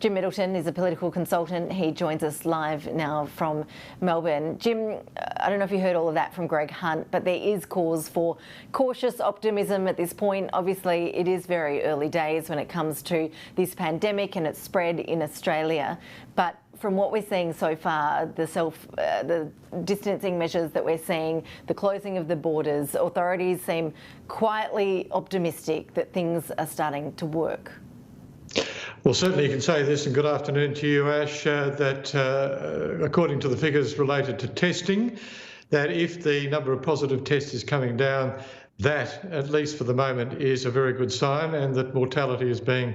Jim Middleton is a political consultant. He joins us live now from Melbourne. Jim, I don't know if you heard all of that from Greg Hunt, but there is cause for cautious optimism at this point. Obviously, it is very early days when it comes to this pandemic and its spread in Australia. But from what we're seeing so far, the distancing measures that we're seeing, the closing of the borders, authorities seem quietly optimistic that things are starting to work. Well, certainly you can say this, and good afternoon to you, Ash, that according to the figures related to testing, that if the number of positive tests is coming down, that, at least for the moment, is a very good sign, and that mortality is being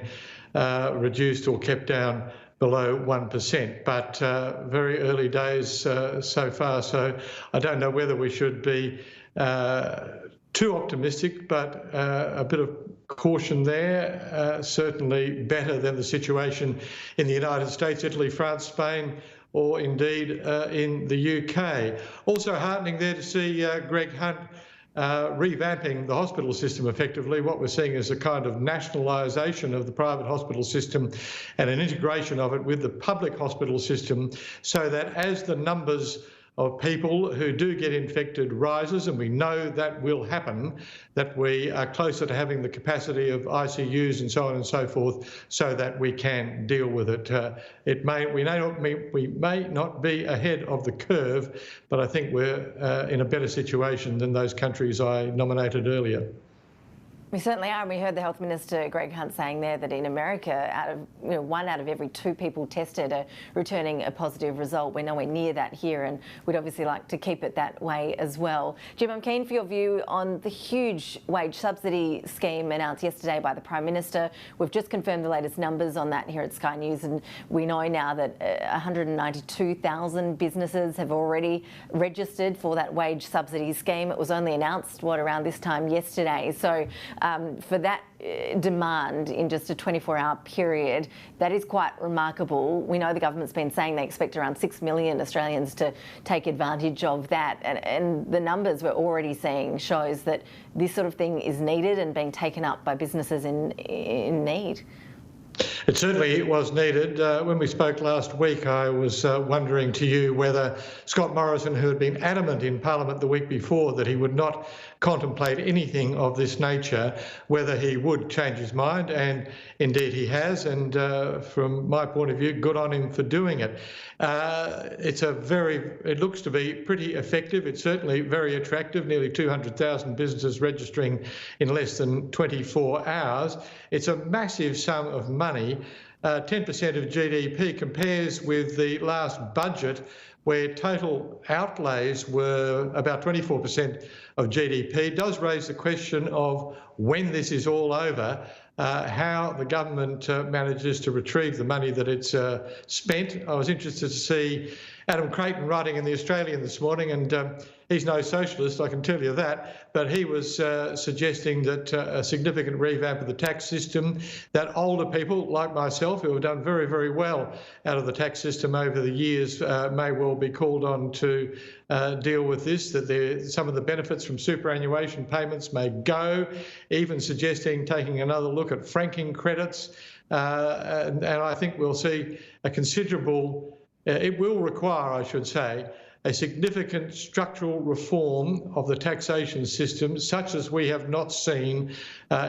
reduced or kept down below 1%. But very early days so far, so I don't know whether we should be too optimistic, but a bit of caution there. Certainly better than the situation in the United States, Italy, France, Spain, or indeed in the UK. Also heartening there to see Greg Hunt revamping the hospital system effectively. What we're seeing is a kind of nationalisation of the private hospital system and an integration of it with the public hospital system, so that as the numbers of people who do get infected rises, and we know that will happen, that we are closer to having the capacity of ICUs and so on and so forth, so that we can deal with it. We may not be ahead of the curve, but I think we're in a better situation than those countries I nominated earlier. We certainly are, and we heard the Health Minister, Greg Hunt, saying there that in America, one out of every 2 people tested are returning a positive result. We're nowhere near that here, and we'd obviously like to keep it that way as well. Jim, I'm keen for your view on the huge wage subsidy scheme announced yesterday by the Prime Minister. We've just confirmed the latest numbers on that here at Sky News, and we know now that 192,000 businesses have already registered for that wage subsidy scheme. It was only announced, around this time yesterday. So for that demand in just a 24-hour period, that is quite remarkable. We know the government's been saying they expect around 6 million Australians to take advantage of that, and the numbers we're already seeing shows that this sort of thing is needed and being taken up by businesses in need. It certainly was needed. When we spoke last week, I was wondering to you whether Scott Morrison, who had been adamant in Parliament the week before that he would not contemplate anything of this nature, whether he would change his mind, and indeed he has, and from my point of view, good on him for doing it. It looks to be pretty effective. It's certainly very attractive, nearly 200,000 businesses registering in less than 24 hours. It's a massive sum of money. 10% of GDP compares with the last budget, where total outlays were about 24% of GDP. It does raise the question of, when this is all over, how the government manages to retrieve the money that it's spent. I was interested to see Adam Creighton writing in The Australian this morning, and he's no socialist, I can tell you that, but he was suggesting that a significant revamp of the tax system, that older people like myself, who have done very, very well out of the tax system over the years, may well be called on to deal with this, that some of the benefits from superannuation payments may go, even suggesting taking another look at franking credits. And I think we'll see a considerable, it will require, I should say, a significant structural reform of the taxation system, such as we have not seen,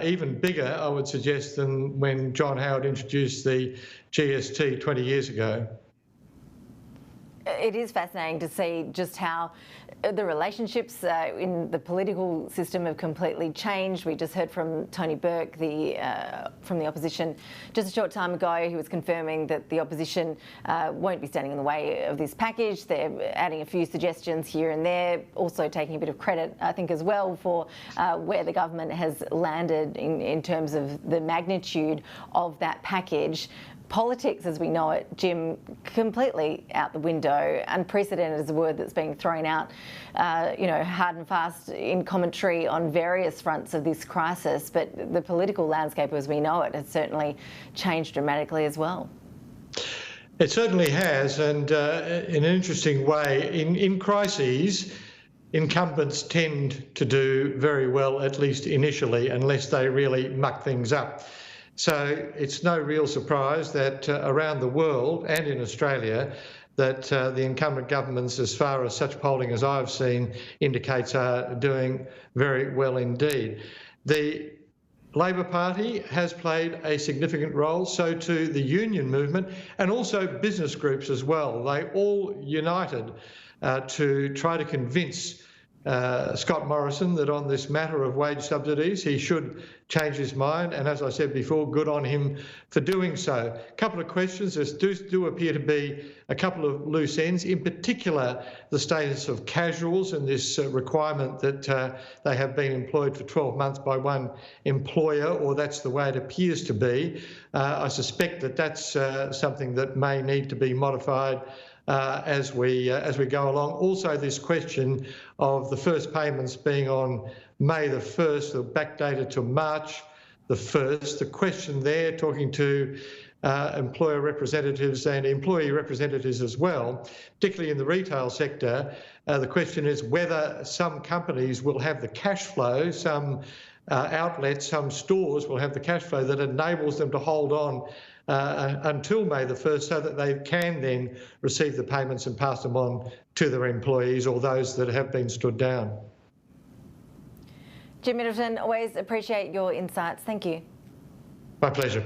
even bigger, I would suggest, than when John Howard introduced the GST 20 years ago. It is fascinating to see just how the relationships in the political system have completely changed. We just heard from Tony Burke from the opposition just a short time ago. He was confirming that the opposition won't be standing in the way of this package. They're adding a few suggestions here and there, also taking a bit of credit, I think, as well for where the government has landed in terms of the magnitude of that package. Politics as we know it, Jim, completely out the window. Unprecedented is a word that's being thrown out, hard and fast in commentary on various fronts of this crisis. But the political landscape as we know it has certainly changed dramatically as well. It certainly has, and in an interesting way, in crises, incumbents tend to do very well, at least initially, unless they really muck things up. So it's no real surprise that around the world and in Australia that the incumbent governments, as far as such polling as I've seen, indicates are doing very well indeed. The Labor Party has played a significant role, so too the union movement and also business groups as well. They all united to try to convince Scott Morrison that on this matter of wage subsidies he should change his mind, and as I said before, good on him for doing so. A couple of questions. There do appear to be a couple of loose ends, in particular the status of casuals and this requirement that they have been employed for 12 months by one employer, or that's the way it appears to be. I suspect that that's something that may need to be modified as we go along. Also, this question of the first payments being on May the 1st, or backdated to March the 1st. The question there, talking to employer representatives and employee representatives as well, particularly in the retail sector, the question is whether some companies will have the cash flow, some outlets, some stores will have the cash flow that enables them to hold on until May the 1st, so that they can then receive the payments and pass them on to their employees or those that have been stood down. Jim Middleton, always appreciate your insights. Thank you. My pleasure.